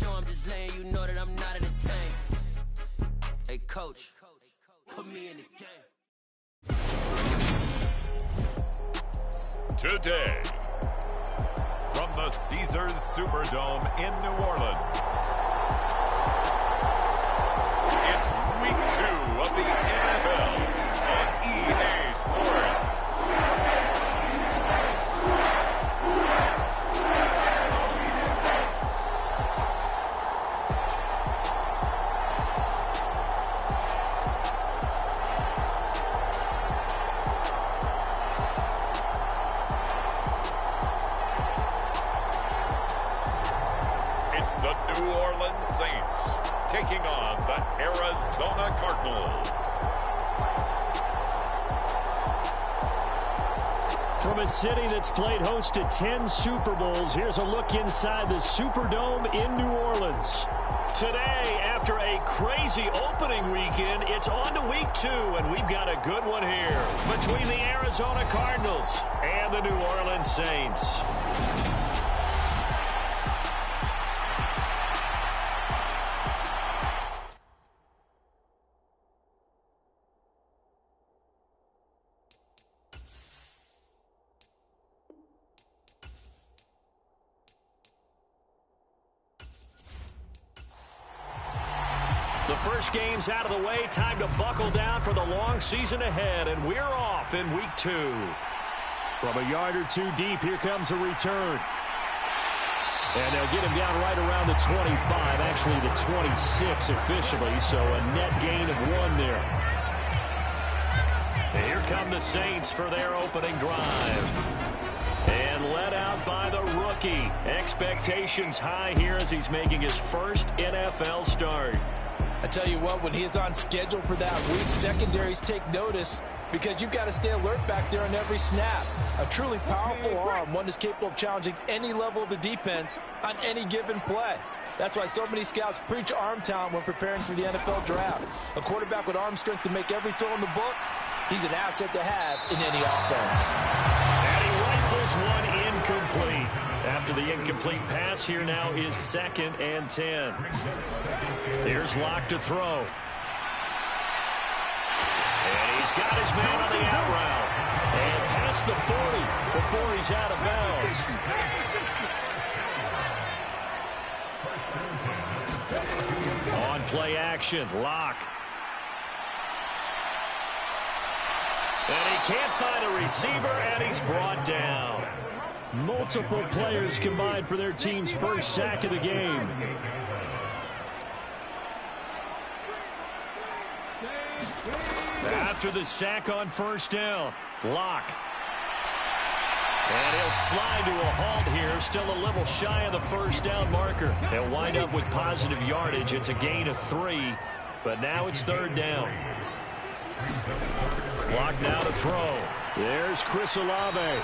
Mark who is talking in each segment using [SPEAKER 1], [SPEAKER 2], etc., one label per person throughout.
[SPEAKER 1] show, I'm just letting you know that I'm not in the tank. Hey, coach, put me in the game.
[SPEAKER 2] Today, from the Caesars Superdome in New Orleans, it's Week 2 of the NFL on EA Sports. It's the New Orleans Saints taking on the Arizona Cardinals.
[SPEAKER 3] From a city that's played host to 10 Super Bowls, here's a look inside the Superdome in New Orleans. Today, after a crazy opening weekend, it's on to Week 2, and we've got a good one here between the Arizona Cardinals and the New Orleans Saints. The first game's out of the way. Time to buckle down for the long season ahead, and we're off in Week 2. From a yard or two deep, here comes a return. And they'll get him down right around the 25, actually the 26 officially, so a net gain of 1 there. And here come the Saints for their opening drive. And led out by the rookie. Expectations high here as he's making his first NFL start.
[SPEAKER 4] I tell you what, when he's on schedule for that week, secondaries take notice because you've got to stay alert back there on every snap. A truly powerful arm, one that's capable of challenging any level of the defense on any given play. That's why so many scouts preach arm talent when preparing for the NFL draft. A quarterback with arm strength to make every throw in the book, he's an asset to have in any offense.
[SPEAKER 3] And he rifles one incomplete. After the incomplete pass, here now is 2nd and 10. Here's Locke to throw. And he's got his man on the out route. And past the 40 before he's out of bounds. On play action, Locke. And he can't find a receiver, and he's brought down. Multiple players combined for their team's first sack of the game. After the sack on first down, Locke. And he'll slide to a halt here, still a little shy of the first down marker. They'll wind up with positive yardage. It's a gain of 3, but now it's 3rd down. Locke now to throw. There's Chris Olave.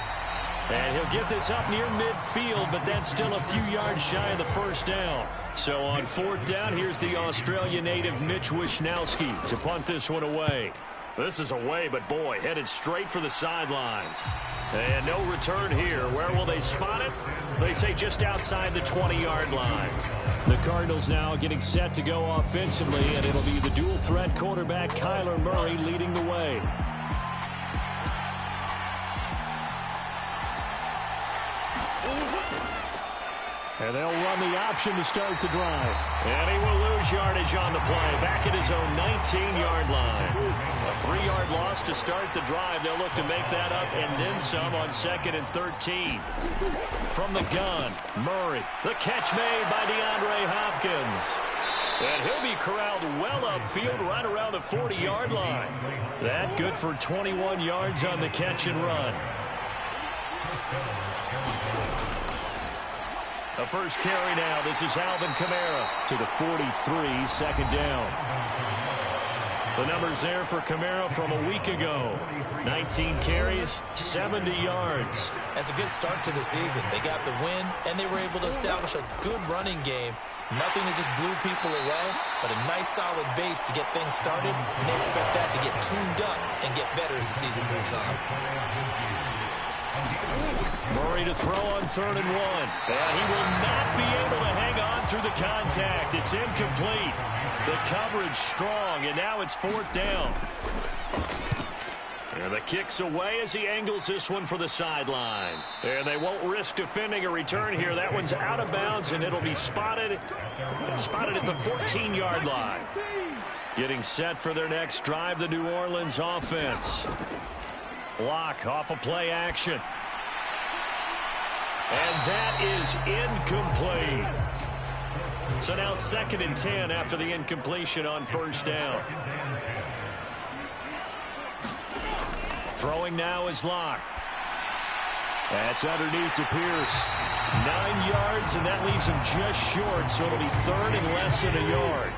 [SPEAKER 3] And he'll get this up near midfield, but that's still a few yards shy of the first down. So on 4th down, here's the Australia native Mitch Wishnowsky to punt this one away. This is away, but boy, headed straight for the sidelines. And no return here. Where will they spot it? They say just outside the 20-yard line. The Cardinals now getting set to go offensively, and it'll be the dual-threat quarterback Kyler Murray leading the way. And they'll run the option to start the drive. And he will lose yardage on the play. Back at his own 19-yard line. A 3-yard loss to start the drive. They'll look to make that up and then some on 2nd and 13. From the gun, Murray. The catch made by DeAndre Hopkins. And he'll be corralled well upfield right around the 40-yard line. That good for 21 yards on the catch and run. The first carry now. This is Alvin Kamara to the 43, 2nd down. The numbers there for Kamara from a week ago. 19 carries, 70 yards.
[SPEAKER 4] That's a good start to the season. They got the win, and they were able to establish a good running game. Nothing that just blew people away, but a nice solid base to get things started, and they expect that to get tuned up and get better as the season moves on.
[SPEAKER 3] Murray to throw on 3rd and 1. And he will not be able to hang on through the the contact. It's incomplete. The coverage strong, and now it's 4th down. And the kick's away as he angles this one for the sideline. And they won't risk defending a return here. That one's out of bounds, and it'll be spotted at the 14-yard line. Getting set for their next drive, the New Orleans offense. Block off of play action. And that is incomplete. So now 2nd and 10 after the incompletion on 1st down. Throwing now is Locke. That's underneath to Pierce. 9 yards, and that leaves him just short, so it'll be 3rd and less than a yard.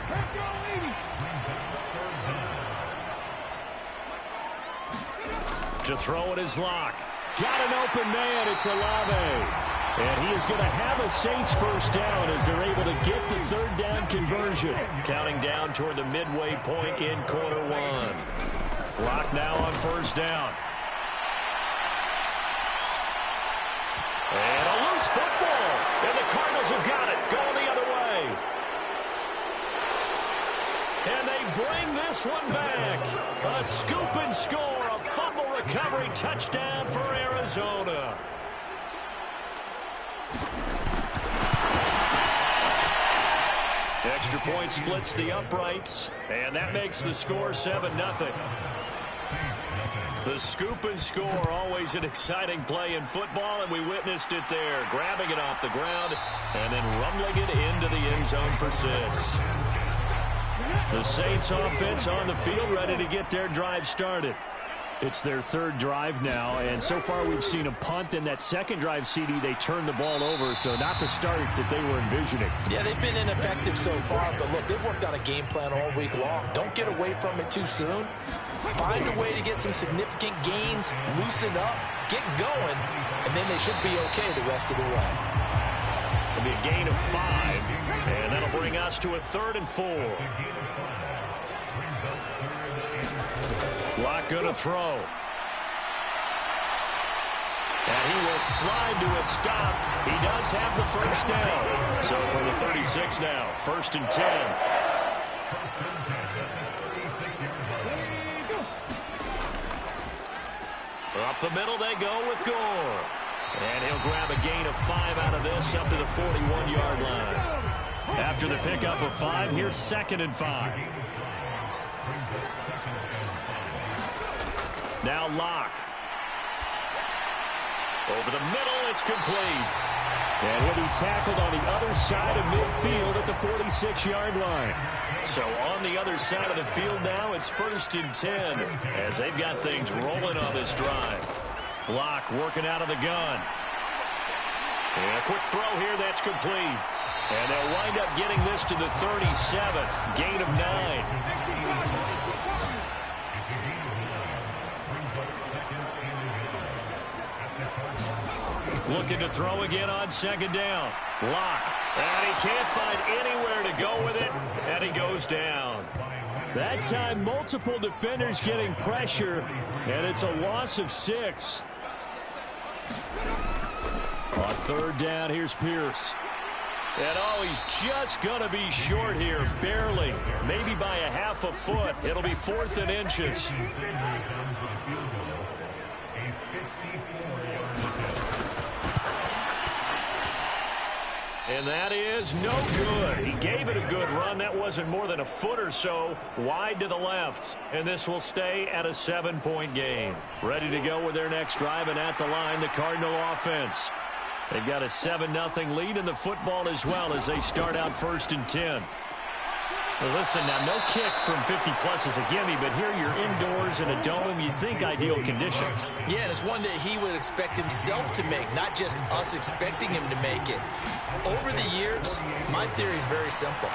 [SPEAKER 3] To throw it is Locke. Got an open man. It's Olave. And he is going to have a Saints 1st down as they're able to get the 3rd down conversion. Counting down toward the midway point in quarter 1. Locke now on 1st down. And a loose football. And the Cardinals have got it. Going the other way. And they bring this one back. A scoop and score. A fumble recovery touchdown for Arizona. Extra point splits the uprights, and that makes the score 7-0. The scoop and score, always an exciting play in football, and we witnessed it there. Grabbing it off the ground and then rumbling it into the end zone for 6. The Saints offense on the field, ready to get their drive started.
[SPEAKER 5] It's their 3rd drive now, and so far we've seen a punt. In that 2nd drive, CD, they turned the ball over, so not the start that they were envisioning.
[SPEAKER 4] Yeah, they've been ineffective so far, but look, they've worked on a game plan all week long. Don't get away from it too soon. Find a way to get some significant gains, loosen up, get going, and then they should be okay the rest of the way.
[SPEAKER 3] It'll be a gain of 5, and that'll bring us to a 3rd and 4. Locke going to throw. And he will slide to a stop. He does have the 1st down. So from the 36 now, 1st and 10. Up the middle they go with Gore. And he'll grab a gain of 5 out of this up to the 41-yard line. After the pickup of 5, here's 2nd and 5. Now Locke. Over the middle, it's complete.
[SPEAKER 5] And he'll be tackled on the other side of midfield at the 46-yard line.
[SPEAKER 3] So on the other side of the field now, it's 1st and 10 as they've got things rolling on this drive. Locke working out of the gun. And a quick throw here, that's complete. And they'll wind up getting this to the 37. Gain of 9. Looking to throw again on 2nd down. Locke. And he can't find anywhere to go with it. And he goes down.
[SPEAKER 5] That time, multiple defenders getting pressure. And it's a loss of 6. On 3rd down, here's Pierce.
[SPEAKER 3] And oh, he's just going to be short here. Barely. Maybe by a half a foot. It'll be 4th and inches. And that is no good. He gave it a good run. That wasn't more than a foot or so wide to the left. And this will stay at a 7-point game. Ready to go with their next drive, and at the line, the Cardinal offense. They've got a 7-0 lead in the football as well as they start out 1st and 10. Well, listen, now no kick from 50-plus is a gimme, but here you're indoors in a dome. You'd think ideal conditions.
[SPEAKER 4] Yeah, and it's one that he would expect himself to make, not just us expecting him to make it. Over the years, my theory is very simple.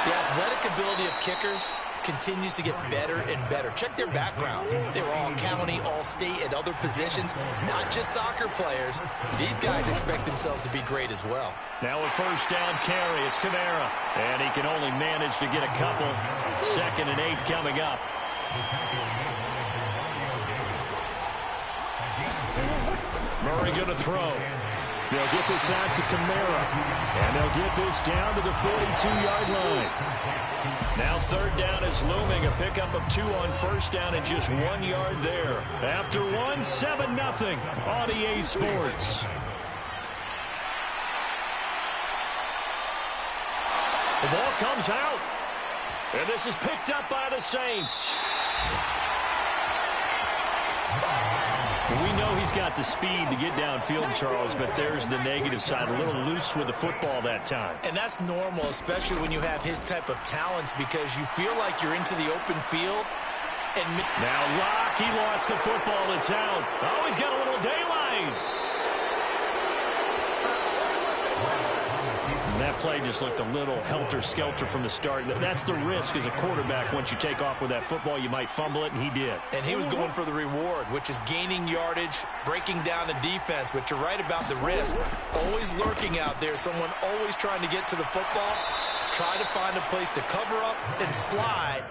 [SPEAKER 4] The athletic ability of kickers continues to get better and better. Check their backgrounds. They were all county, all state, at other positions, not just soccer players. These guys expect themselves to be great as well.
[SPEAKER 3] Now a 1st down carry. It's Kamara. And he can only manage to get a couple. 2nd and 8 coming up. Murray going to throw.
[SPEAKER 5] They'll get this out to Kamara. And they'll
[SPEAKER 3] get this down to the 42-yard line. Now third down is looming. A pickup of 2 on first down and just 1 yard there. After 1, 7-0 on EA Sports. The ball comes out. And this is picked up by the Saints. We know he's got the speed to get downfield, Charles, but there's the negative side. A little loose with the football that time.
[SPEAKER 4] And that's normal, especially when you have his type of talents, because you feel like you're into the open field. And
[SPEAKER 3] now Locke, he lost the football. It's out. Oh, he's got a little daylight. And that play just looked a little helter-skelter from the start. That's the risk as a quarterback. Once you take off with that football, you might fumble it, and he did.
[SPEAKER 4] And he was going for the reward, which is gaining yardage, breaking down the defense. But you're right about the risk. Always lurking out there, someone always trying to get to the football. Try to find a place to cover up and slide.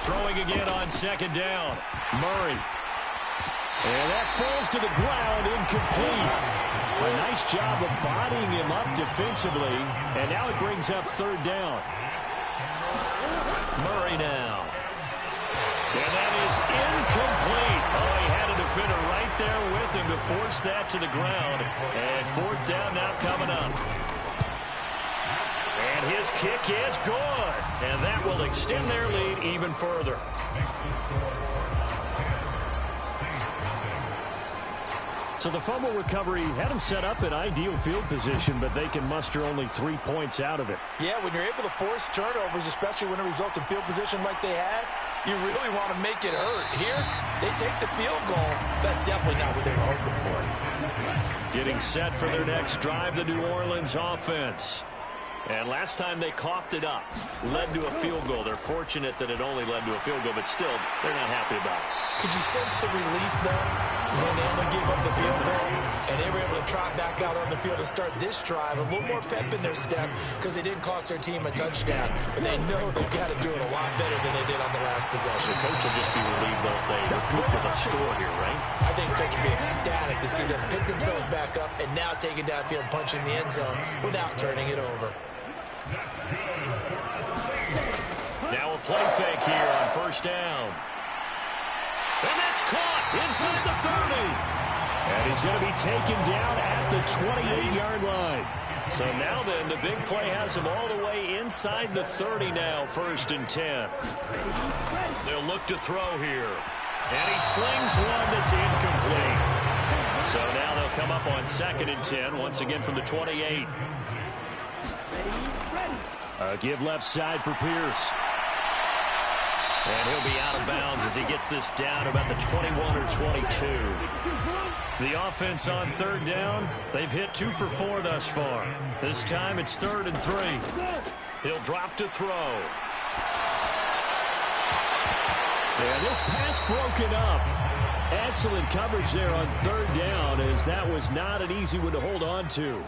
[SPEAKER 3] Throwing again on second down. Murray. And that falls to the ground, incomplete. A nice job of bodying him up defensively. And now it brings up third down. Murray now. And that is incomplete. Oh, he had a defender right there with him to force that to the ground. And fourth down now coming up. And his kick is good. And that will extend their lead even further. So the fumble recovery had them set up in ideal field position, but they can muster only 3 points out of it.
[SPEAKER 4] Yeah, when you're able to force turnovers, especially when it results in field position like they had, you really want to make it hurt. Here, they take the field goal. That's definitely not what they were hoping for.
[SPEAKER 3] Getting set for their next drive, the New Orleans offense. And last time they coughed it up, led to a field goal. They're fortunate that it only led to a field goal, but still, they're not happy about it.
[SPEAKER 4] Could you sense the relief, though, when they only gave up the field goal and they were able to trot back out on the field and start this drive? A little more pep in their step because they didn't cost their team a touchdown. But they know they've got to do it a lot better than they did on the last possession.
[SPEAKER 3] The coach will just be relieved though if they recoup with a score here, right?
[SPEAKER 4] I think coach will be ecstatic to see them pick themselves back up and now take it downfield, punching the end zone without turning it over.
[SPEAKER 3] Now a play fake here on first down. And that's caught inside the 30. And he's going to be taken down at the 28-yard line. So now then, the big play has him all the way inside the 30 now, 1st and 10. They'll look to throw here. And he slings one that's incomplete. So now they'll come up on 2nd and 10, once again from the 28. Give left side for Pierce. And he'll be out of bounds as he gets this down about the 21 or 22. The offense on third down, they've hit 2 for 4 thus far. This time it's 3rd and 3. He'll drop to throw. And this pass broken up. Excellent coverage there on third down, as that was not an easy one to hold on to.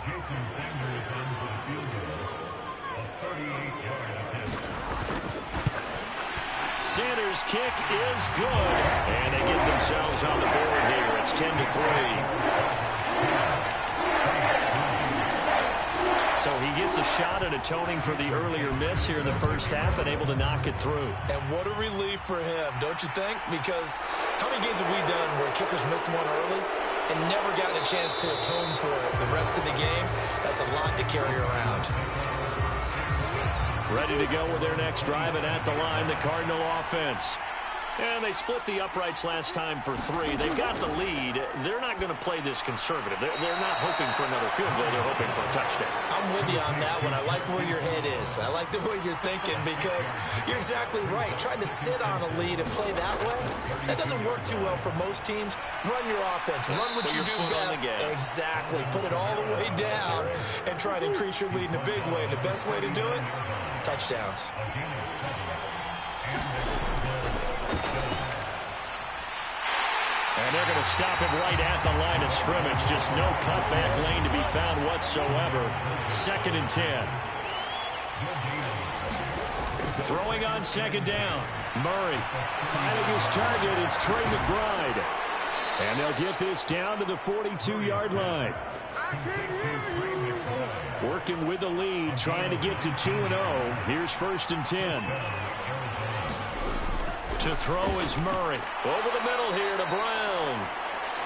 [SPEAKER 3] Sanders' kick is good. And they get themselves on the board here. It's 10-3. So he gets a shot at atoning for the earlier miss here in the first half and able to knock it through.
[SPEAKER 4] And what a relief for him, don't you think? Because how many games have we done where kickers missed one early and never gotten a chance to atone for it the rest of the game? That's a lot to carry around.
[SPEAKER 3] Ready to go with their next drive, and at the line, the Cardinal offense. And they split the uprights last time for 3. They've got the lead. They're not going to play this conservative. They're not hoping for another field goal. They're hoping for a touchdown.
[SPEAKER 4] I'm with you on that one. I like where your head is. I like the way you're thinking because you're exactly right. Trying to sit on a lead and play that way, that doesn't work too well for most teams. Run your offense. Run what you do best. Exactly. Put it all the way down and try to increase your lead in a big way. And the best way to do it, touchdowns.
[SPEAKER 3] And they're going to stop him right at the line of scrimmage. Just no cutback lane to be found whatsoever. 2nd and 10. Throwing on 2nd down. Murray finding his target. It's Trey McBride. And they'll get this down to the 42-yard line. Working with the lead, trying to get to 2-0. Here's 1st and 10. To throw is Murray. Over the middle here to Brown.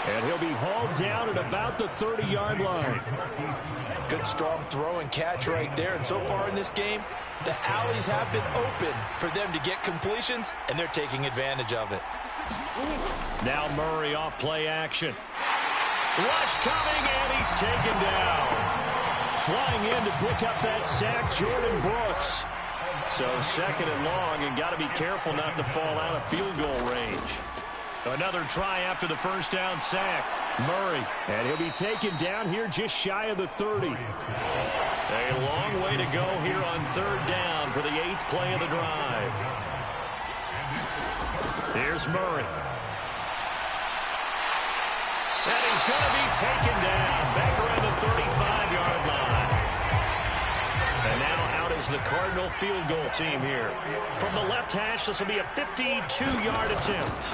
[SPEAKER 3] And he'll be hauled down at about the 30-yard line.
[SPEAKER 4] Good strong throw and catch right there. And so far in this game, the alleys have been open for them to get completions, and they're taking advantage of it.
[SPEAKER 3] Now Murray off play action. Rush coming, and he's taken down. Flying in to pick up that sack, Jordan Brooks. So 2nd and long, and got to be careful not to fall out of field goal range. Another try after the 1st down sack. Murray, and he'll be taken down here just shy of the 30. A long way to go here on 3rd down for the 8th play of the drive. Here's Murray. And he's going to be taken down back around the 35-yard line. And now out is the Cardinal field goal team here. From the left hash, this will be a 52-yard attempt.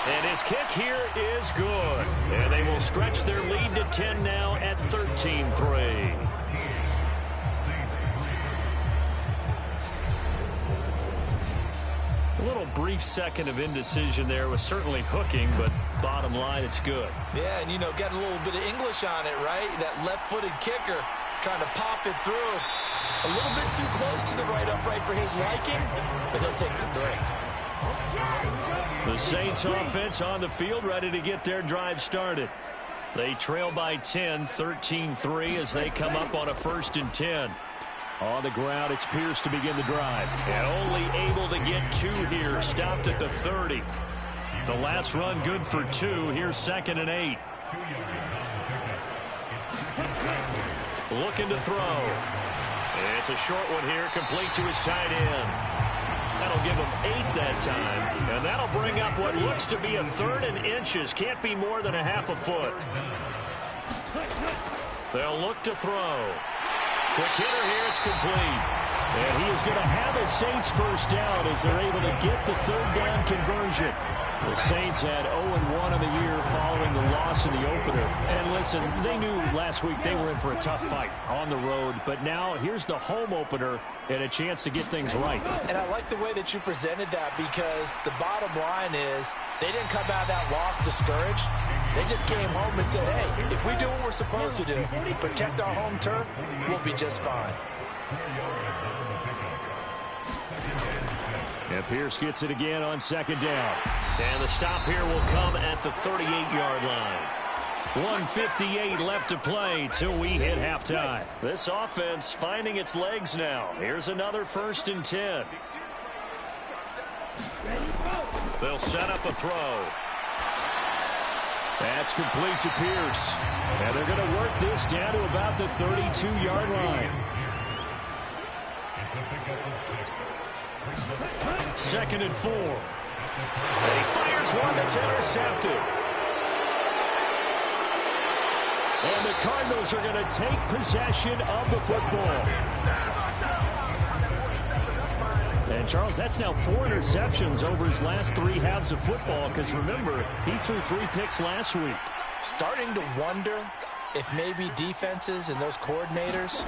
[SPEAKER 3] And his kick here is good. And they will stretch their lead to 10 now at 13-3. A little brief second of indecision there was certainly hooking, but bottom line, it's good.
[SPEAKER 4] Yeah, and, got a little bit of English on it, right? That left-footed kicker trying to pop it through. A little bit too close to the right upright for his liking, but he'll take the 3.
[SPEAKER 3] The Saints offense on the field, ready to get their drive started. They trail by 10, 13-3 as they come up on a 1st and 10. On the ground, it's Pierce to begin the drive. And only able to get 2 here. Stopped at the 30. The last run good for 2. Here's 2nd and 8. Looking to throw. It's a short one here, complete to his tight end. That'll give him 8 that time. And that'll bring up what looks to be a 3rd and inches. Can't be more than a half a foot. They'll look to throw. Quick hitter here, it's complete. And he is going to have a Saints 1st down as they're able to get the 3rd down conversion. The Saints had 0-1 in the year following the loss in the opener. And listen, they knew last week they were in for a tough fight on the road. But now here's the home opener and a chance to get things right.
[SPEAKER 4] And I like the way that you presented that, because the bottom line is they didn't come out of that loss discouraged. They just came home and said, hey, if we do what we're supposed to do, protect our home turf, we'll be just fine.
[SPEAKER 3] And Pierce gets it again on 2nd down. And the stop here will come at the 38-yard line. 1:58 left to play till we hit halftime. This offense finding its legs now. Here's another 1st and 10. They'll set up a throw.
[SPEAKER 5] That's complete to Pierce. And they're going to work this down to about the 32-yard line.
[SPEAKER 3] 2nd and 4. And he fires one that's intercepted.
[SPEAKER 5] And the Cardinals are going to take possession of the football. And, Charles, that's now 4 interceptions over his last 3 halves of football, because, remember, he threw 3 picks last week.
[SPEAKER 4] Starting to wonder if maybe defenses and those coordinators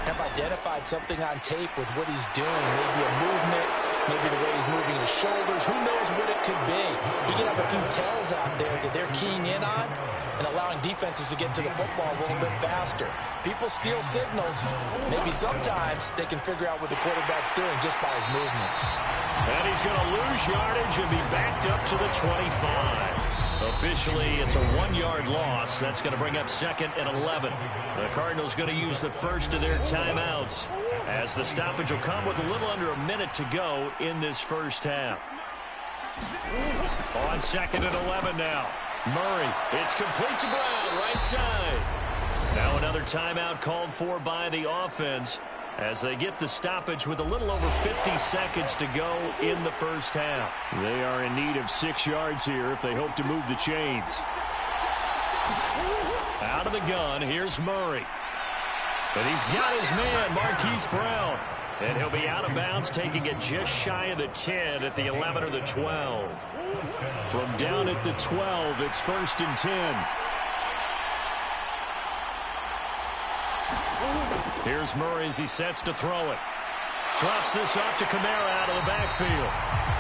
[SPEAKER 4] have identified something on tape with what he's doing. Maybe a movement, maybe the way he's moving his shoulders. Who knows what it could be? He can have a few tells out there that they're keying in on and allowing defenses to get to the football a little bit faster. People steal signals. Maybe sometimes they can figure out what the quarterback's doing just by his movements.
[SPEAKER 3] And he's going to lose yardage and be backed up to the 25. Officially, it's a 1-yard loss. That's going to bring up 2nd and 11. The Cardinals going to use the first of their timeouts, as the stoppage will come with a little under a minute to go in this first half. On 2nd and 11 now. Murray, it's complete to Brown, right side. Now another timeout called for by the offense. as they get the stoppage with a little over 50 seconds to go in the first half.
[SPEAKER 5] They are in need of 6 yards here if they hope to move the chains.
[SPEAKER 3] Out of the gun, here's Murray. But he's got his man, Marquise Brown. And he'll be out of bounds, taking it just shy of the 10 at the 11 or the 12.
[SPEAKER 5] From down at the 12, it's 1st and 10.
[SPEAKER 3] Here's Murray as he sets to throw it. Drops this off to Kamara out of the backfield.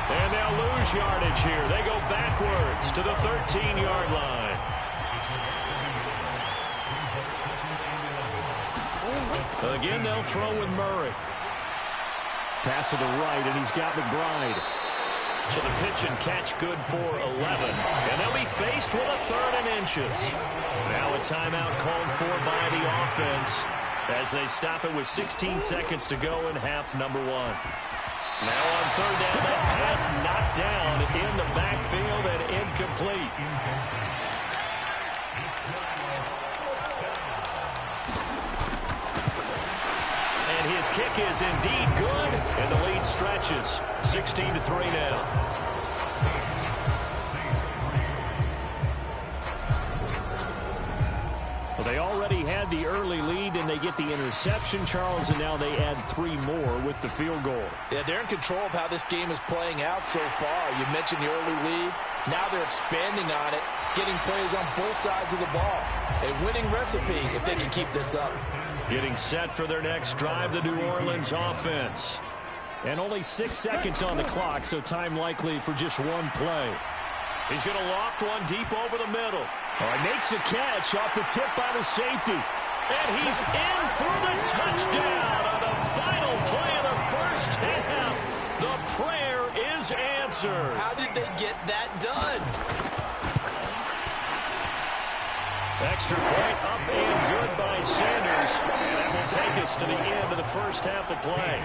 [SPEAKER 3] And they'll lose yardage here. They go backwards to the 13-yard line. Again, they'll throw with Murray.
[SPEAKER 5] Pass to the right, and he's got McBride.
[SPEAKER 3] So the pitch and catch good for 11. And they'll be faced with a 3rd and inches. Now a timeout called for by the offense as they stop it with 16 seconds to go in half number 1. Now on 3rd down, that pass knocked down in the backfield and incomplete. And his kick is indeed good, and the lead stretches. 16-3 now.
[SPEAKER 5] Well, they already had the early lead, and they get the interception, Charles, and now they add 3 more with the field goal.
[SPEAKER 4] Yeah, they're in control of how this game is playing out so far. You mentioned the early lead. Now they're expanding on it, getting plays on both sides of the ball. A winning recipe if they can keep this up.
[SPEAKER 3] Getting set for their next drive, the New Orleans offense.
[SPEAKER 5] And only 6 seconds on the clock, so time likely for just 1 play.
[SPEAKER 3] He's going to loft one deep over the middle.
[SPEAKER 5] Oh, he makes the catch off the tip by the safety.
[SPEAKER 3] And he's in for the touchdown on the final play of the first half. The prayer is answered.
[SPEAKER 4] How did they get that done?
[SPEAKER 3] Extra point up and good by Sanders. And that will take us to the end of the first half of play.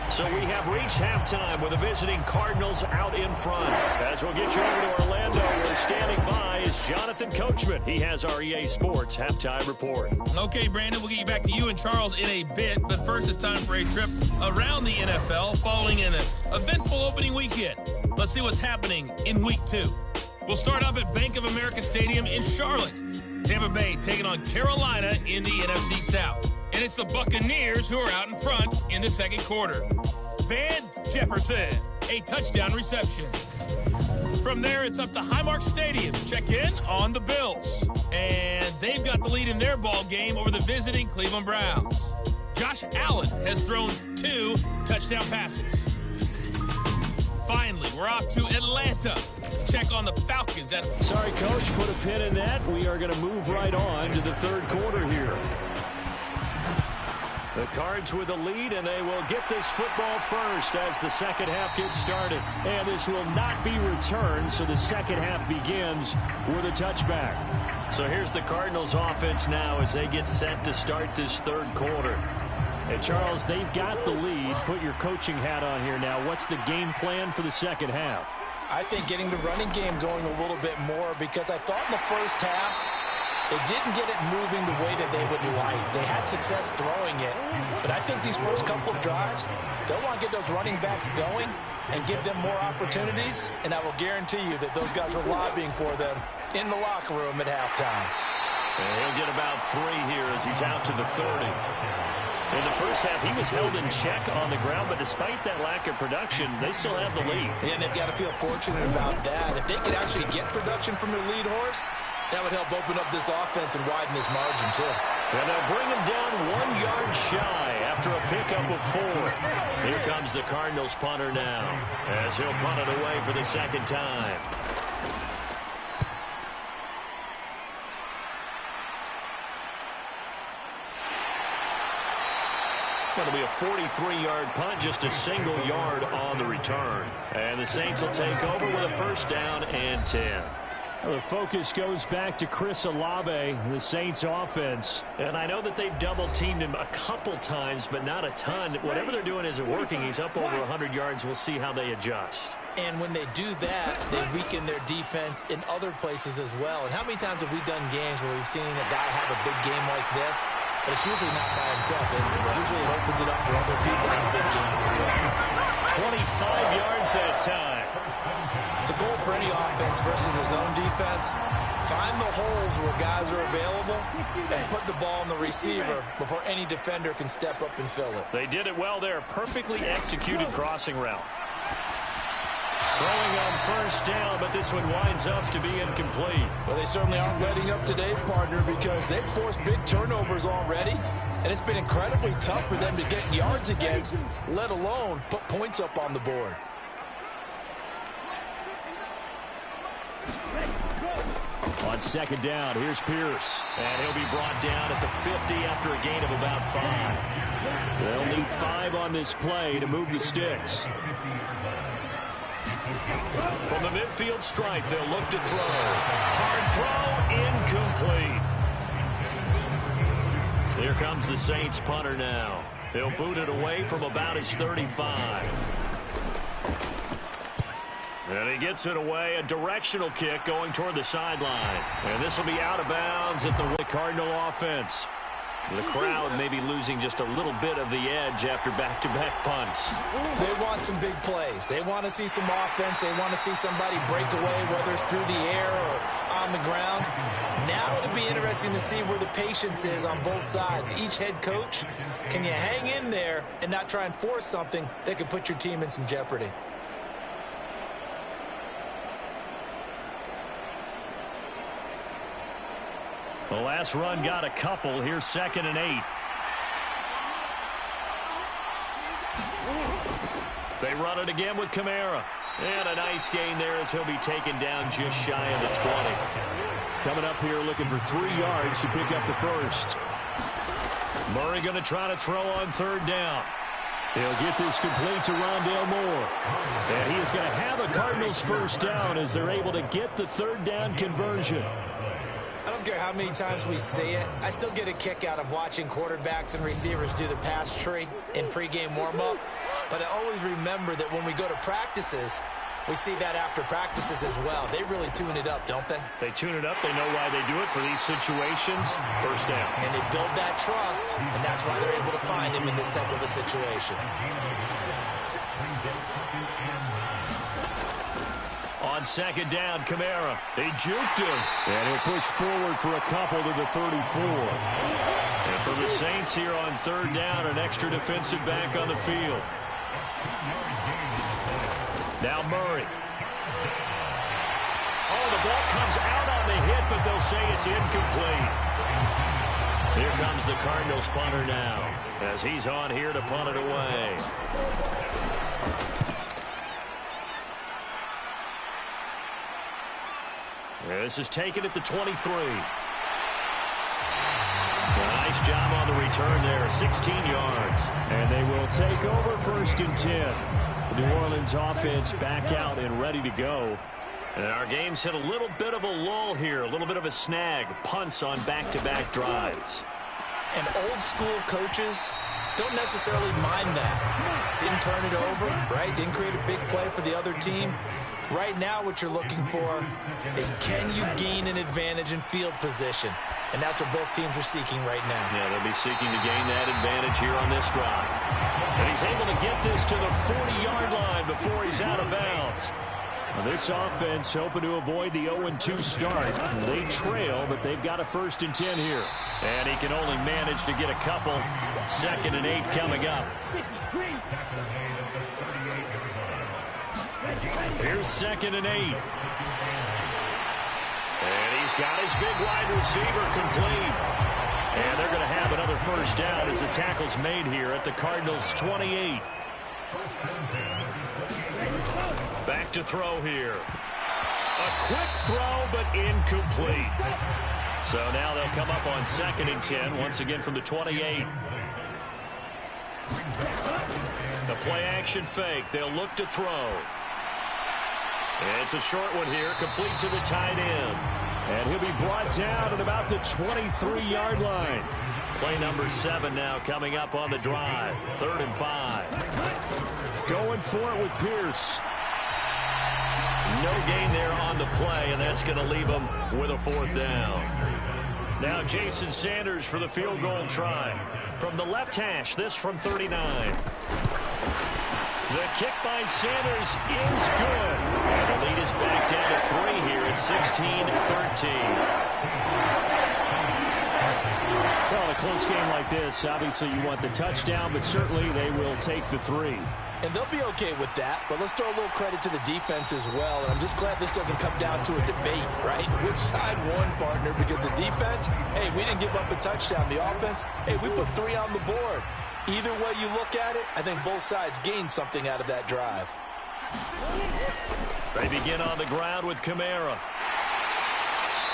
[SPEAKER 3] So we have reached halftime with the visiting Cardinals out in front. As we'll get you over to Orlando, where standing by is Jonathan Coachman. He has our EA Sports Halftime Report.
[SPEAKER 6] Okay, Brandon, we'll get you back to you and Charles in a bit. But first, it's time for a trip around the NFL following an eventful opening weekend. Let's see what's happening in Week 2. We'll start up at Bank of America Stadium in Charlotte. Tampa Bay taking on Carolina in the NFC South. And it's the Buccaneers who are out in front in the second quarter. Van Jefferson, a touchdown reception. From there, it's up to Highmark Stadium. Check in on the Bills. And they've got the lead in their ball game over the visiting Cleveland Browns. Josh Allen has thrown 2 touchdown passes. Finally, we're off to Atlanta. Check on the Falcons.
[SPEAKER 5] Sorry, Coach, put a pin in that. We are going to move right on to the third quarter here.
[SPEAKER 3] The Cards with the lead, and they will get this football first as the second half gets started.
[SPEAKER 5] And this will not be returned, so the second half begins with a touchback.
[SPEAKER 3] So here's the Cardinals offense now as they get set to start this third quarter.
[SPEAKER 5] And Charles, they've got the lead. Put your coaching hat on here now. What's the game plan for the second half?
[SPEAKER 4] I think getting the running game going a little bit more, because I thought in the first half, they didn't get it moving the way that they would like. They had success throwing it. But I think these first couple of drives, they'll want to get those running backs going and give them more opportunities. And I will guarantee you that those guys are lobbying for them in the locker room at halftime.
[SPEAKER 3] And he'll get about 3 here as he's out to the 30. In the first half, he was held in check on the ground, but despite that lack of production, they still have the lead.
[SPEAKER 4] And they've got to feel fortunate about that. If they could actually get production from their lead horse, that would help open up this offense and widen this margin, too.
[SPEAKER 3] And they'll bring him down 1 yard shy after a pickup of 4. Here comes the Cardinals punter now, as he'll punt it away for the second time. It'll be a 43-yard punt, just a single yard on the return. And the Saints will take over with a first down and 10.
[SPEAKER 5] Well, the focus goes back to Chris Olave, the Saints offense.
[SPEAKER 3] And I know that they've double-teamed him a couple times, but not a ton. Whatever they're doing isn't working. He's up over 100 yards. We'll see how they adjust.
[SPEAKER 4] And when they do that, they weaken their defense in other places as well. And how many times have we done games where we've seen a guy have a big game like this, but it's usually not by himself, is it? Usually it opens it up for other people in big games as well.
[SPEAKER 3] 25 yards that time.
[SPEAKER 4] The goal for any offense versus his own defense, find the holes where guys are available and put the ball on the receiver before any defender can step up and fill it.
[SPEAKER 3] They did it well there. Perfectly executed crossing route. Throwing on first down, but this one winds up to be incomplete.
[SPEAKER 4] Well, they certainly aren't letting up today, partner, because they've forced big turnovers already, and it's been incredibly tough for them to get yards against, let alone put points up on the board.
[SPEAKER 3] On second down, here's Pierce. And he'll be brought down at the 50 after a gain of about 5. They'll need 5 on this play to move the sticks. From the midfield stripe, they'll look to throw. Hard throw, incomplete. Here comes the Saints punter now. He'll boot it away from about his 35. And he gets it away, a directional kick going toward the sideline. And this will be out of bounds at the Cardinal offense. The crowd may be losing just a little bit of the edge after back-to-back punts.
[SPEAKER 4] They want some big plays. They want to see some offense. They want to see somebody break away, whether it's through the air or on the ground. Now it'll be interesting to see where the patience is on both sides. Each head coach, can you hang in there and not try and force something that could put your team in some jeopardy?
[SPEAKER 3] The last run got a couple. Here's 2nd and 8. They run it again with Kamara. And a nice gain there as he'll be taken down just shy of the 20. Coming up here looking for 3 yards to pick up the first. Murray going to try to throw on 3rd down. He'll get this complete to Rondale Moore. And he is going to have a Cardinals first down as they're able to get the 3rd down conversion.
[SPEAKER 4] I don't care how many times we see it. I still get a kick out of watching quarterbacks and receivers do the pass tree in pregame warm-up. But I always remember that when we go to practices, we see that after practices as well. They really tune it up, don't they?
[SPEAKER 3] They tune it up. They know why they do it for these situations. First down.
[SPEAKER 4] And they build that trust, and that's why they're able to find him in this type of a situation.
[SPEAKER 3] On 2nd down, Kamara. He juked him. And he'll push forward for a couple to the 34. And for the Saints here on 3rd down, an extra defensive back on the field. Now Murray. Oh, the ball comes out on the hit, but they'll say it's incomplete. Here comes the Cardinals punter now, as he's on here to punt it away. This is taken at the 23. Nice job on the return there, 16 yards. And they will take over 1st and 10. The New Orleans offense back out and ready to go. And our game's hit a little bit of a lull here, a little bit of a snag. Punts on back-to-back drives.
[SPEAKER 4] And old-school coaches don't necessarily mind that. Didn't turn it over, right? Didn't create a big play for the other team. Right now what you're looking for is, can you gain an advantage in field position? And that's what both teams are seeking right now.
[SPEAKER 3] Yeah, they'll be seeking to gain that advantage here on this drive. And he's able to get this to the 40-yard line before he's out of bounds. Now this offense hoping to avoid the 0-2 start. They trail, but they've got a 1st and 10 here. And he can only manage to get a couple. 2nd and 8 coming up. Here's 2nd and 8. And he's got his big wide receiver complete. And they're going to have another first down as the tackle's made here at the Cardinals' 28. Back to throw here. A quick throw, but incomplete. So now they'll come up on 2nd and 10, once again from the 28. The play-action fake. They'll look to throw. It's a short one here, complete to the tight end. And he'll be brought down at about the 23-yard line. Play number 7 now coming up on the drive. 3rd and 5. Going for it with Pierce. No gain there on the play, and that's going to leave him with a 4th down. Now Jason Sanders for the field goal try. From the left hash, this from 39. The kick by Sanders is good. And the lead is back down to 3 here at 16-13.
[SPEAKER 5] Well, a close game like this, obviously you want the touchdown, but certainly they will take the 3.
[SPEAKER 4] And they'll be okay with that, but let's throw a little credit to the defense as well. And I'm just glad this doesn't come down to a debate, right? Which side won, partner? Because the defense, hey, we didn't give up a touchdown. The offense, hey, we put 3 on the board. Either way you look at it, I think both sides gained something out of that drive.
[SPEAKER 3] They begin on the ground with Kamara.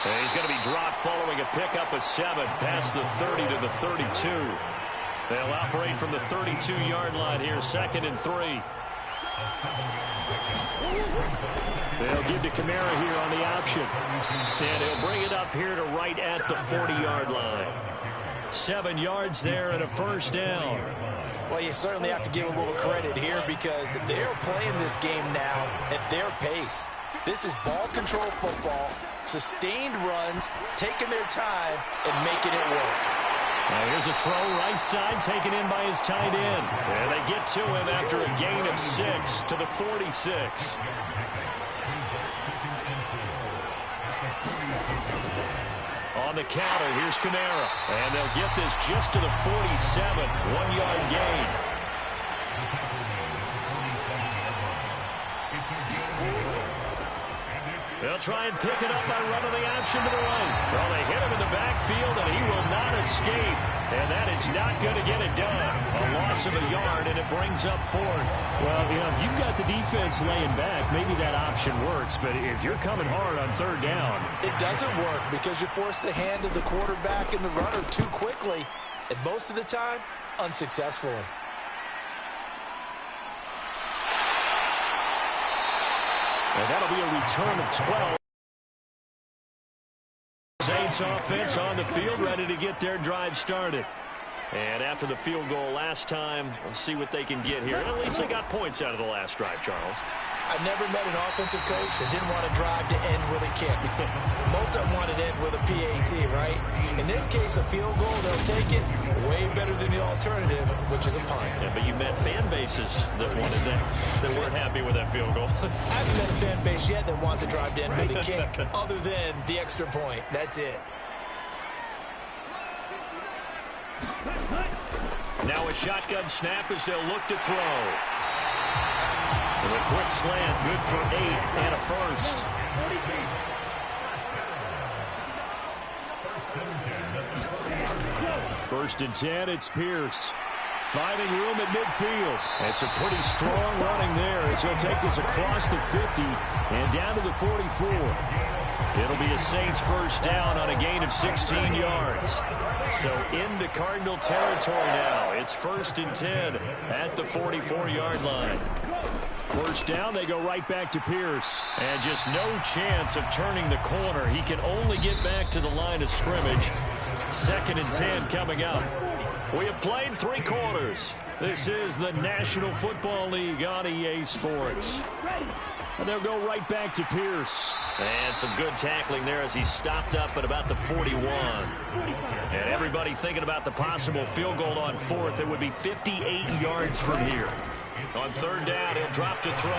[SPEAKER 3] And he's going to be dropped following a pickup of 7 past the 30 to the 32. They'll operate from the 32-yard line here, 2nd and 3.
[SPEAKER 5] They'll give to Kamara here on the option.
[SPEAKER 3] And he'll bring it up here to right at the 40-yard line. 7 yards there and a first down.
[SPEAKER 4] Well, you certainly have to give a little credit here because they're playing this game now at their pace. This is ball control football, sustained runs, taking their time, and making it work.
[SPEAKER 3] Now here's a throw right side taken in by his tight end. And they get to him after a gain of 6 to the 46. On the counter, here's Kamara. And they'll get this just to the 47. 1-yard gain. They'll try and pick it up by running the option to the right. Well, they hit him in the backfield, and he will not escape. And that is not going to get it done. A loss of a yard, and it brings up 4th.
[SPEAKER 5] Well, you know, if you've got the defense laying back, maybe that option works. But if you're coming hard on 3rd down,
[SPEAKER 4] it doesn't work because you force the hand of the quarterback and the runner too quickly. And most of the time, unsuccessfully.
[SPEAKER 3] And that'll be a return of 12. Saints offense on the field, ready to get their drive started. And after the field goal last time, we'll see what they can get here. And at least they got points out of the last drive, Charles.
[SPEAKER 4] I've never met an offensive coach that didn't want to drive to end with a kick. Most of them wanted to end with a PAT, right? In this case, a field goal, they'll take it way better than the alternative, which is a punt.
[SPEAKER 3] Yeah, but you met fan bases that wanted that, that weren't happy with that field goal.
[SPEAKER 4] I haven't met a fan base yet that wants to drive to end with a kick, other than the extra point. That's it.
[SPEAKER 3] Now a shotgun snap as they'll look to throw. With a quick slant, good for 8 and a first.
[SPEAKER 5] First and 10, it's Pierce. Finding room at midfield. That's a pretty strong running there as he'll take this across the 50 and down to the 44. It'll be a Saints first down on a gain of 16 yards. So into Cardinal territory now. It's 1st and 10 at the 44-yard line. First down, they go right back to Pierce. And just no chance of turning the corner. He can only get back to the line of scrimmage. 2nd and 10 coming up. We have played 3 quarters. This is the National Football League on EA Sports. And they'll go right back to Pierce.
[SPEAKER 3] And some good tackling there as he stopped up at about the 41. And everybody thinking about the possible field goal on 4th. It would be 58 yards from here. On 3rd down, he'll drop to throw.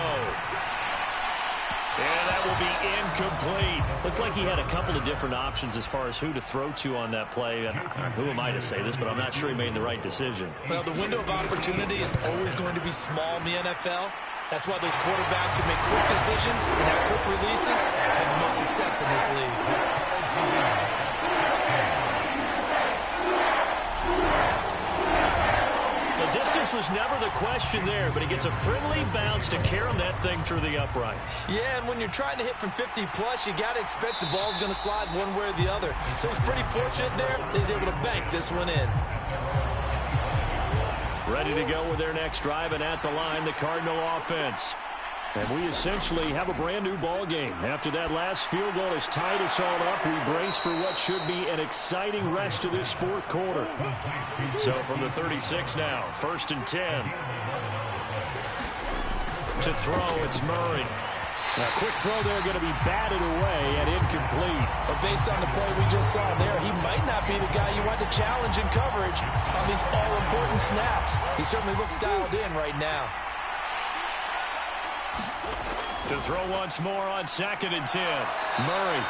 [SPEAKER 3] And that will be incomplete.
[SPEAKER 5] Looked like he had a couple of different options as far as who to throw to on that play. And who am I to say this, but I'm not sure he made the right decision.
[SPEAKER 4] Well, the window of opportunity is always going to be small in the NFL. That's why those quarterbacks who make quick decisions and have quick releases have the most success in this league.
[SPEAKER 3] Distance was never the question there, but he gets a friendly bounce to carry that thing through the uprights.
[SPEAKER 4] Yeah, and when you're trying to hit from 50-plus, you got to expect the ball's going to slide one way or the other. So he's pretty fortunate there that he's able to bank this one in.
[SPEAKER 3] Ready to go with their next drive, and at the line, the Cardinal offense.
[SPEAKER 5] And we essentially have a brand-new ball game. After that last field goal has tied us all up, we brace for what should be an exciting rest of this 4th quarter.
[SPEAKER 3] So from the 36 now, 1st and 10. To throw, it's Murray.
[SPEAKER 5] A quick throw there going to be batted away and incomplete.
[SPEAKER 4] But based on the play we just saw there, he might not be the guy you want to challenge in coverage on these all-important snaps. He certainly looks dialed in right now.
[SPEAKER 3] To throw once more on 2nd and 10. Murray,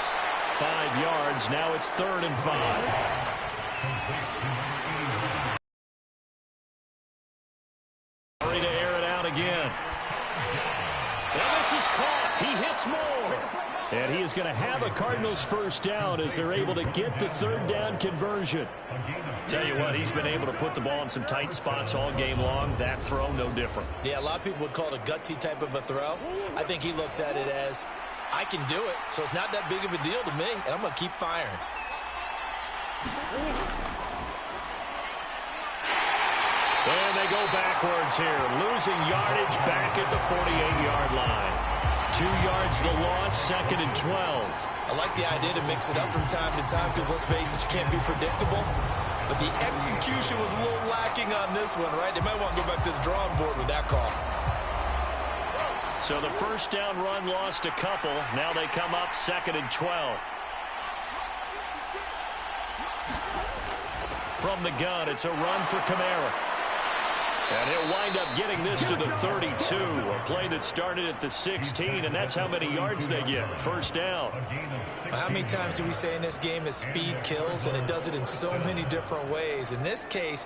[SPEAKER 3] 5 yards. Now it's 3rd and 5. Murray to air it out again. And this is caught. He hits more. And he is going to have a Cardinals first down as they're able to get the 3rd down conversion. Tell you what, he's been able to put the ball in some tight spots all game long. That throw, no different.
[SPEAKER 4] Yeah, a lot of people would call it a gutsy type of a throw. I think he looks at it as, I can do it, so it's not that big of a deal to me, and I'm going to keep firing.
[SPEAKER 3] And they go backwards here, losing yardage back at the 48-yard line. 2 yards the loss, 2nd and 12.
[SPEAKER 4] I like the idea to mix it up from time to time because, let's face it, you can't be predictable. But the execution was a little lacking on this one, right? They might want to go back to the drawing board with that call.
[SPEAKER 3] So the first down run lost a couple. Now they come up 2nd and 12. From the gun, it's a run for Kamara. And he'll wind up getting this to the 32. A play that started at the 16, and that's how many yards they get. First down.
[SPEAKER 4] How many times do we say in this game that speed kills, and it does it in so many different ways? In this case,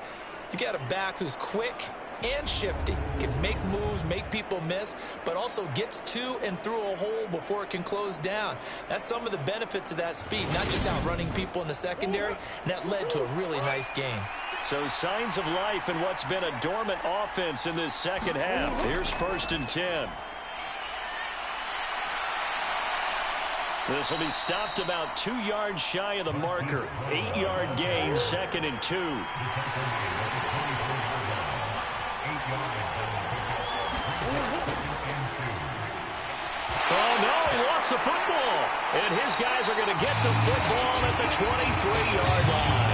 [SPEAKER 4] you got a back who's quick and shifty, can make moves, make people miss, but also gets to and through a hole before it can close down. That's some of the benefits of that speed, not just outrunning people in the secondary, and that led to a really nice gain.
[SPEAKER 3] So signs of life in what's been a dormant offense in this second half. Here's 1st and 10. This will be stopped about 2 yards shy of the marker. 8-yard gain, 2nd and 2. Oh, no, he lost the football. And his guys are going to get the football at the 23-yard line.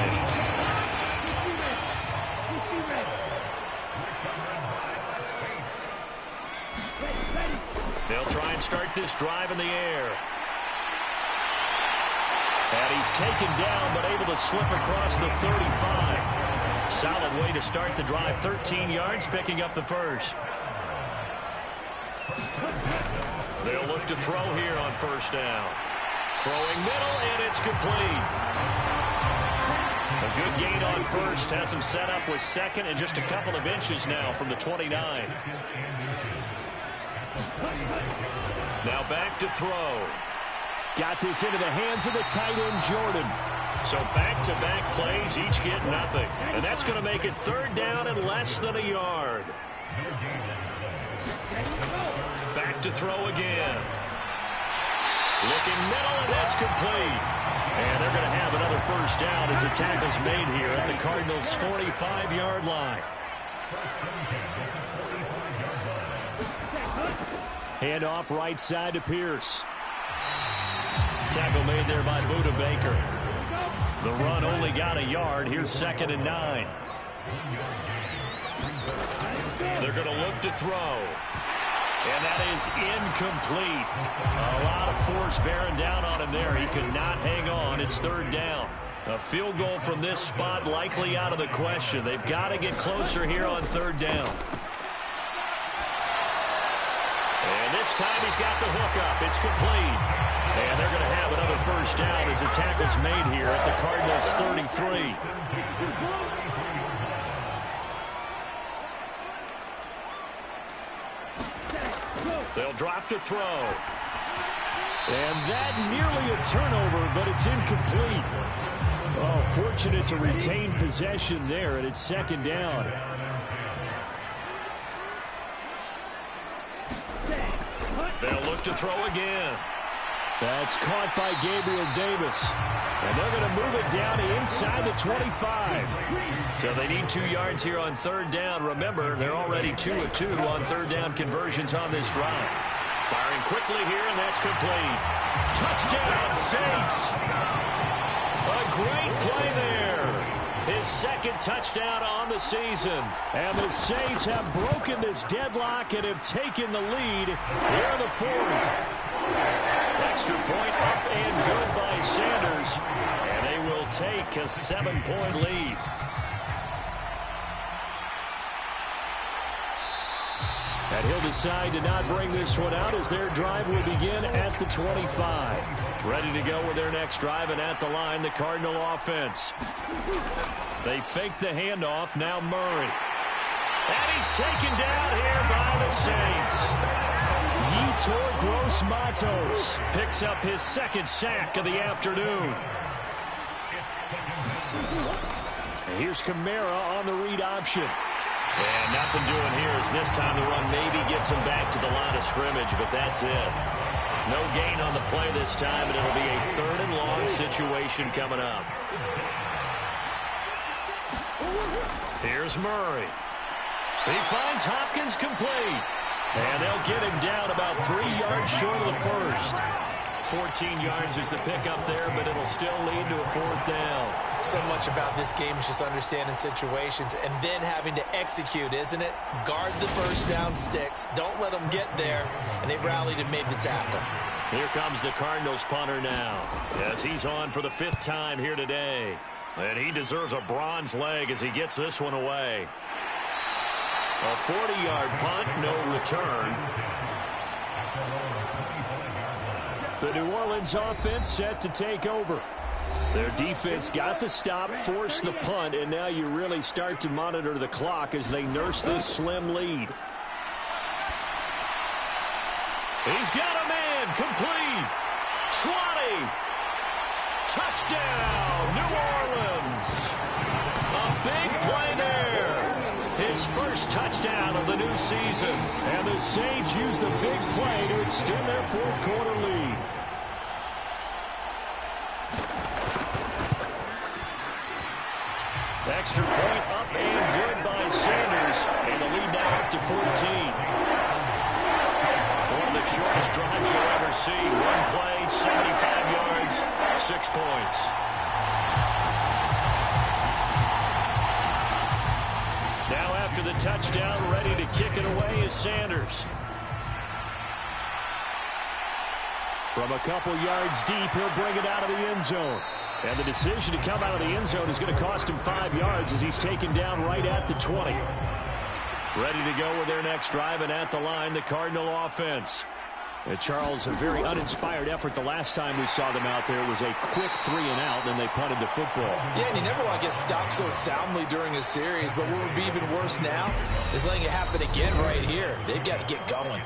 [SPEAKER 3] They'll try and start this drive in the air. And he's taken down, but able to slip across the 35. Solid way to start the drive. 13 yards, picking up the first. They'll look to throw here on first down. Throwing middle, and it's complete. A good gain on first. Has him set up with 2nd and just a couple of inches now from the 29. Now back to throw.
[SPEAKER 5] Got this into the hands of the tight end, Jordan.
[SPEAKER 3] So back-to-back plays, each get nothing. And that's going to make it 3rd down and less than a yard. Back to throw again. Looking middle, and that's complete. And they're going to have another first down as the tackle's made here at the Cardinals' 45-yard line.
[SPEAKER 5] Handoff right side to Pierce.
[SPEAKER 3] Tackle made there by Budda Baker. The run only got a yard. Here's 2nd and 9. They're going to look to throw. And that is incomplete. A lot of force bearing down on him there. He could not hang on. It's 3rd down. A field goal from this spot likely out of the question. They've got to get closer here on 3rd down. And this time he's got the hook up. It's complete. And they're going to have another first down as the tackle's made here at the Cardinals' 33. They'll drop to throw.
[SPEAKER 5] And that nearly a turnover, but it's incomplete. Oh, fortunate to retain possession there, and it's 2nd down.
[SPEAKER 3] They'll look to throw again.
[SPEAKER 5] That's caught by Gabriel Davis. And they're going to move it down to inside the 25.
[SPEAKER 3] So they need 2 yards here on 3rd down. Remember, they're already 2 of 2 on 3rd down conversions on this drive. Firing quickly here, and that's complete. Touchdown, Saints. A great play there. His 2nd touchdown on the season.
[SPEAKER 5] And the Saints have broken this deadlock and have taken the lead here in the 4th.
[SPEAKER 3] point up and good by Sanders. And they will take a 7-point lead. And he'll decide to not bring this one out as their drive will begin at the 25. Ready to go with their next drive, and at the line, the Cardinal offense. They fake the handoff, now Murray. And he's taken down here by the Saints. Yetur Gross-Matos picks up his second sack of the afternoon. And here's Kamara on the read option.
[SPEAKER 5] And nothing doing here as this time the run maybe gets him back to the line of scrimmage, but that's it. No gain on the play this time, and it'll be a 3rd and long situation coming up.
[SPEAKER 3] Here's Murray. He finds Hopkins complete. And they'll get him down about 3 yards short of the first. 14 yards is the pickup there, but it'll still lead to a 4th down.
[SPEAKER 4] So much about this game is just understanding situations and then having to execute, isn't it? Guard the first down sticks. Don't let them get there. And they rallied and made the tackle.
[SPEAKER 3] Here comes the Cardinals punter now, as he's on for the 5th time here today. And he deserves a bronze leg as he gets this one away. A 40-yard punt, no return. The New Orleans offense set to take over. Their defense got the stop, forced the punt, and now you really start to monitor the clock as they nurse this slim lead. He's got a man, complete. 20. Touchdown, New Orleans. A big play there. His first touchdown of the new season. And the Saints use the big play to extend their 4th quarter lead. Extra point up and good by Sanders. And the lead now up to 14. One of the shortest drives you'll ever see. One play, 75 yards, 6 points. Now after the touchdown, ready to kick it away is Sanders. From a couple yards deep, he'll bring it out of the end zone. And the decision to come out of the end zone is going to cost him 5 yards as he's taken down right at the 20. Ready to go with their next drive, and at the line, the Cardinal offense. And Charles, a very uninspired effort the last time we saw them out there. It was a quick 3-and-out, and they punted the football.
[SPEAKER 4] Yeah, and you never want to get stopped so soundly during a series, but what would be even worse now is letting it happen again right here. They've got to get going.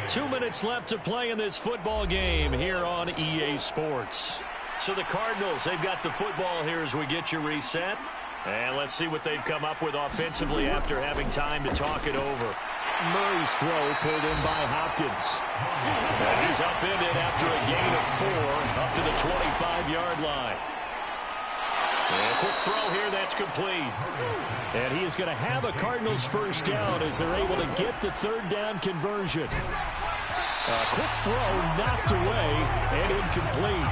[SPEAKER 3] 2 minutes left to play in this football game here on EA Sports. So the Cardinals, they've got the football here as we get you reset. And let's see what they've come up with offensively after having time to talk it over.
[SPEAKER 5] Murray's throw pulled in by Hopkins.
[SPEAKER 3] And he's upended after a gain of 4 up to the 25-yard line. And a quick throw here, that's complete.
[SPEAKER 5] And he is going to have a Cardinals first down as they're able to get the 3rd down conversion. A quick throw knocked away and incomplete.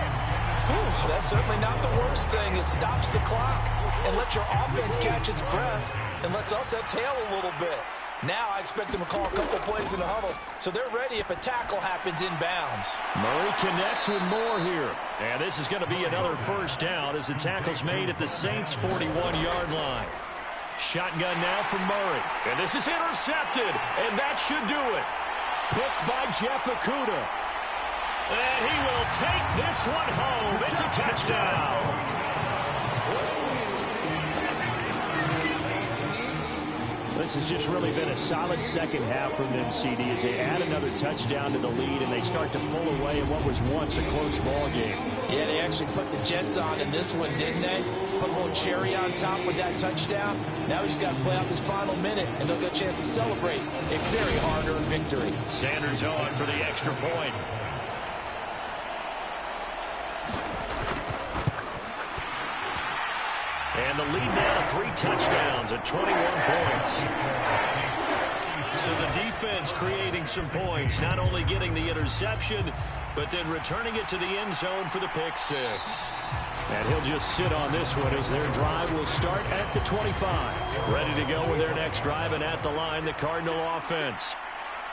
[SPEAKER 4] Whew, that's certainly not the worst thing. It stops the clock and lets your offense catch its breath and lets us exhale a little bit. Now I expect them to call a couple plays in the huddle, so they're ready if a tackle happens inbounds.
[SPEAKER 3] Murray connects with Moore here. And this is going to be another first down as the tackle's made at the Saints' 41-yard line. Shotgun now from Murray. And this is intercepted, and that should do it. Picked by Jeff Okudah. And he will take this one home. It's a touchdown.
[SPEAKER 5] This has just really been a solid second half from them, CD, as they add another touchdown to the lead and they start to pull away in what was once a close ball game.
[SPEAKER 4] Yeah, they actually put the Jets on in this one, didn't they? Put a little cherry on top with that touchdown. Now he's got to play out this final minute, and they'll get a chance to celebrate a very hard-earned victory.
[SPEAKER 3] Sanders on for the extra point. And the lead now to 3 touchdowns at 21 points. So the defense creating some points, not only getting the interception, but then returning it to the end zone for the pick 6.
[SPEAKER 5] And he'll just sit on this one as their drive will start at the 25.
[SPEAKER 3] Ready to go with their next drive, and at the line, the Cardinal offense.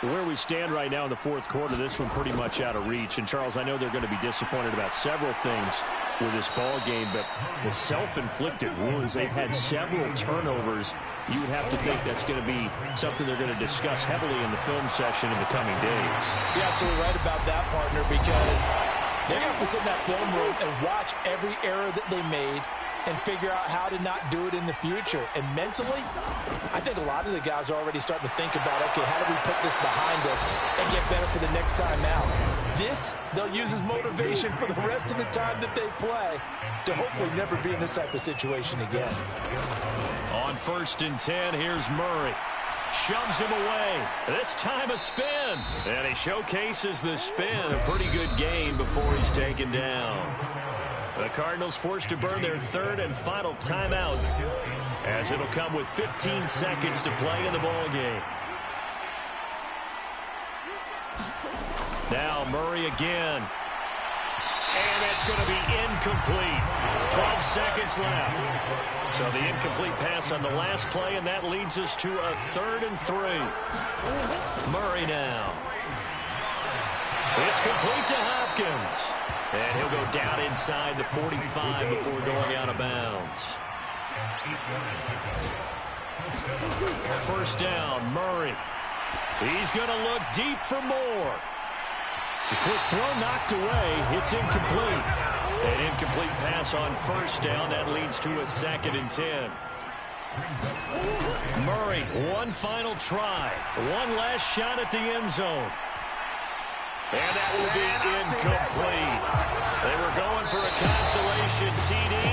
[SPEAKER 3] Where we stand right now in the fourth quarter, this one pretty much out of reach. And, Charles, I know they're going to be disappointed about several things with this ball game, but the self-inflicted wounds, they've had several turnovers. You would have to think that's going to be something they're going to discuss heavily in the film session in the coming days.
[SPEAKER 4] You're absolutely right about that, partner, because they're going to have to sit in that film room and watch every error that they made and figure out how to not do it in the future. And mentally, I think a lot of the guys are already starting to think about, okay, how do we put this behind us and get better for the next time out? This, they'll use as motivation for the rest of the time that they play to hopefully never be in this type of situation again.
[SPEAKER 3] On 1st and 10, here's Murray. Shoves him away. This time a spin. And he showcases the spin. A pretty good gain before he's taken down. The Cardinals forced to burn their third and final timeout, as it'll come with 15 seconds to play in the ball game. Now Murray again. And it's going to be incomplete. 12 seconds left. So the incomplete pass on the last play, and that leads us to a 3rd and 3. Murray now. It's complete to Hopkins. And he'll go down inside the 45 before going out of bounds. 1st down, Murray. He's going to look deep for more. The quick throw knocked away. It's incomplete. An incomplete pass on 1st down. That leads to a 2nd and 10. Murray, one final try. One last shot at the end zone. And that will be incomplete. They were going for a consolation TD.